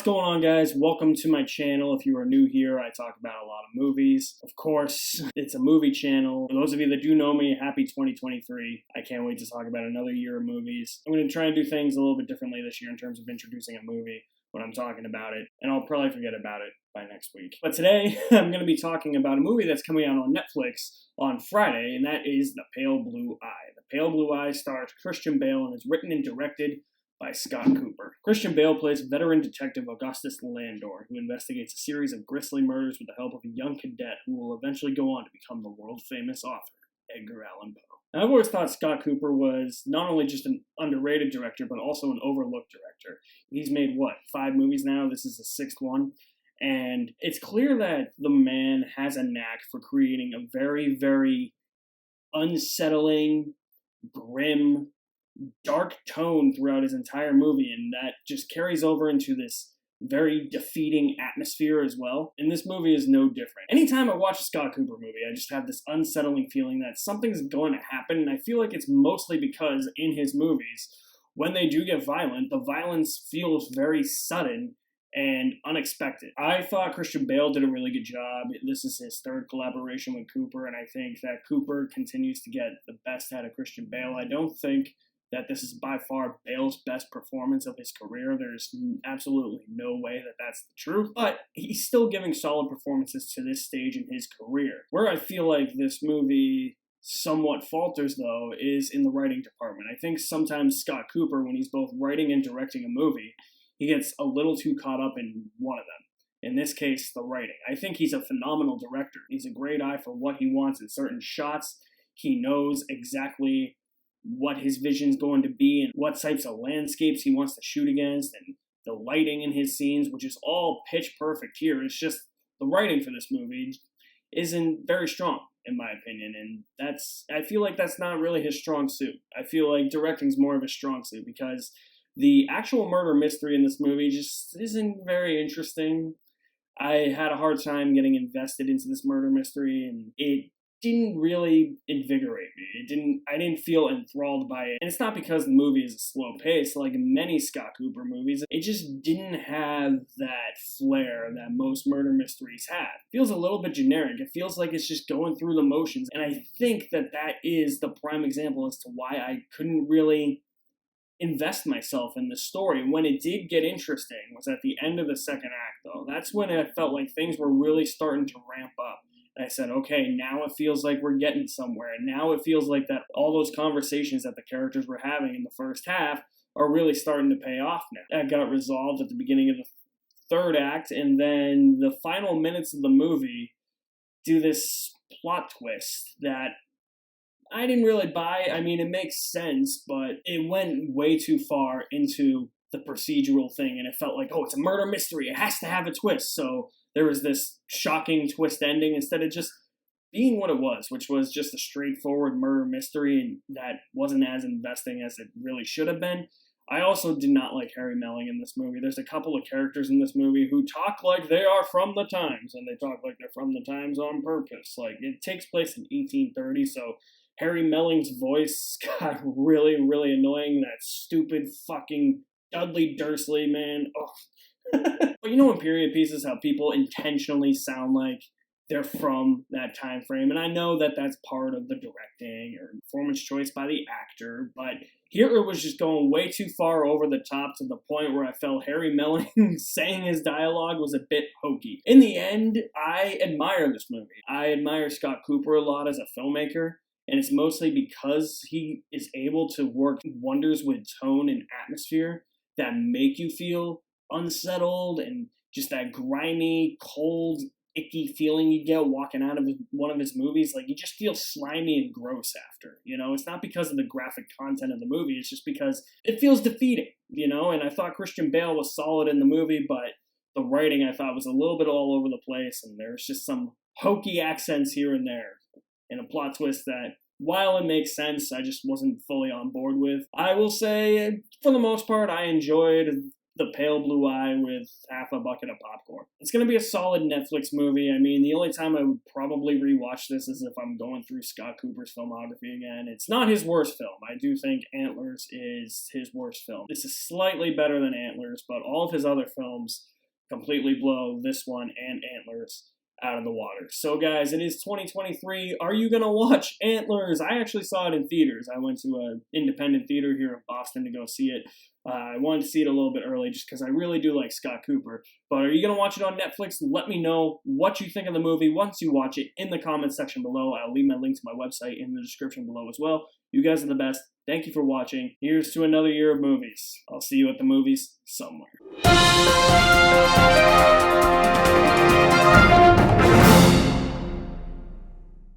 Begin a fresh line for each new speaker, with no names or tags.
What's going on, guys? Welcome to my channel. If you are new here, I talk about a lot of movies. Of course, it's a movie channel. For those of you that do know me, happy 2023. I can't wait to talk about another year of movies. I'm going to try and do things a little bit differently this year in terms of introducing a movie when I'm talking about it, and I'll probably forget about it by next week. But today, I'm going to be talking about a movie that's coming out on Netflix on Friday, and that is The Pale Blue Eye. The Pale Blue Eye stars Christian Bale and is written and directed by Scott Cooper. Christian Bale plays veteran detective Augustus Landor, who investigates a series of grisly murders with the help of a young cadet who will eventually go on to become the world-famous author, Edgar Allan Poe. Now, I've always thought Scott Cooper was not only just an underrated director, but also an overlooked director. He's made, 5 movies now? This is the 6th one. And it's clear that the man has a knack for creating a very, very unsettling, grim, dark tone throughout his entire movie, and that just carries over into this very defeating atmosphere as well. And this movie is no different. Anytime I watch a Scott Cooper movie, I just have this unsettling feeling that something's going to happen, and I feel like it's mostly because in his movies, when they do get violent, the violence feels very sudden and unexpected. I thought Christian Bale did a really good job. This is his 3rd collaboration with Cooper, and I think that Cooper continues to get the best out of Christian Bale. I don't think that this is by far Bale's best performance of his career. There's absolutely no way that that's the truth, but he's still giving solid performances to this stage in his career. Where I feel like this movie somewhat falters, though, is in the writing department. I think sometimes Scott Cooper, when he's both writing and directing a movie, he gets a little too caught up in one of them. In this case, the writing. I think he's a phenomenal director. He's a great eye for what he wants in certain shots. He knows exactly what his vision's going to be and what types of landscapes he wants to shoot against and the lighting in his scenes, which is all pitch perfect here. It's just the writing for this movie isn't very strong, in my opinion, and I feel like that's not really his strong suit. I feel like directing's more of his strong suit because the actual murder mystery in this movie just isn't very interesting. I had a hard time getting invested into this murder mystery, and it didn't really invigorate me. I didn't feel enthralled by it. And it's not because the movie is a slow pace like many Scott Cooper movies. It just didn't have that flair that most murder mysteries have. It feels a little bit generic. It feels like it's just going through the motions. And I think that that is the prime example as to why I couldn't really invest myself in the story. When it did get interesting was at the end of the 2nd act, though. That's when I felt like things were really starting to ramp up. I said, okay, now it feels like we're getting somewhere. And now it feels like that all those conversations that the characters were having in the first half are really starting to pay off now. That got resolved at the beginning of the 3rd act, and then the final minutes of the movie do this plot twist that I didn't really buy. I mean, it makes sense, but it went way too far into the procedural thing, and it felt like, oh, it's a murder mystery. It has to have a twist. So there was this shocking twist ending instead of just being what it was, which was just a straightforward murder mystery, and that wasn't as investing as it really should have been. I also did not like Harry Melling in this movie. There's a couple of characters in this movie who talk like they are from the times, and they talk like they're from the times on purpose. Like, it takes place in 1830, so Harry Melling's voice got really, really annoying. That stupid fucking Dudley Dursley, man. Oh. But you know in period pieces how people intentionally sound like they're from that time frame, and I know that that's part of the directing or performance choice by the actor, but here it was just going way too far over the top to the point where I felt Harry Melling saying his dialogue was a bit hokey. In the end, I admire this movie. I admire Scott Cooper a lot as a filmmaker, and it's mostly because he is able to work wonders with tone and atmosphere that make you feel unsettled, and just that grimy, cold, icky feeling you get walking out of one of his movies. Like, you just feel slimy and gross after, it's not because of the graphic content of the movie, it's just because it feels defeating, and I thought Christian Bale was solid in the movie, but the writing I thought was a little bit all over the place, and there's just some hokey accents here and there, and a plot twist that, while it makes sense, I just wasn't fully on board with. I will say, for the most part, I enjoyed The Pale Blue Eye with half a bucket of popcorn. It's going to be a solid Netflix movie. I mean, the only time I would probably rewatch this is if I'm going through Scott Cooper's filmography again. It's not his worst film. I do think Antlers is his worst film. This is slightly better than Antlers, but all of his other films completely blow this one and Antlers out of the water. So guys, it is 2023. Are you going to watch Antlers? I actually saw it in theaters. I went to an independent theater here in Boston to go see it. I wanted to see it a little bit early just because I really do like Scott Cooper. But are you going to watch it on Netflix? Let me know what you think of the movie once you watch it in the comments section below. I'll leave my link to my website in the description below as well. You guys are the best. Thank you for watching. Here's to another year of movies. I'll see you at the movies somewhere.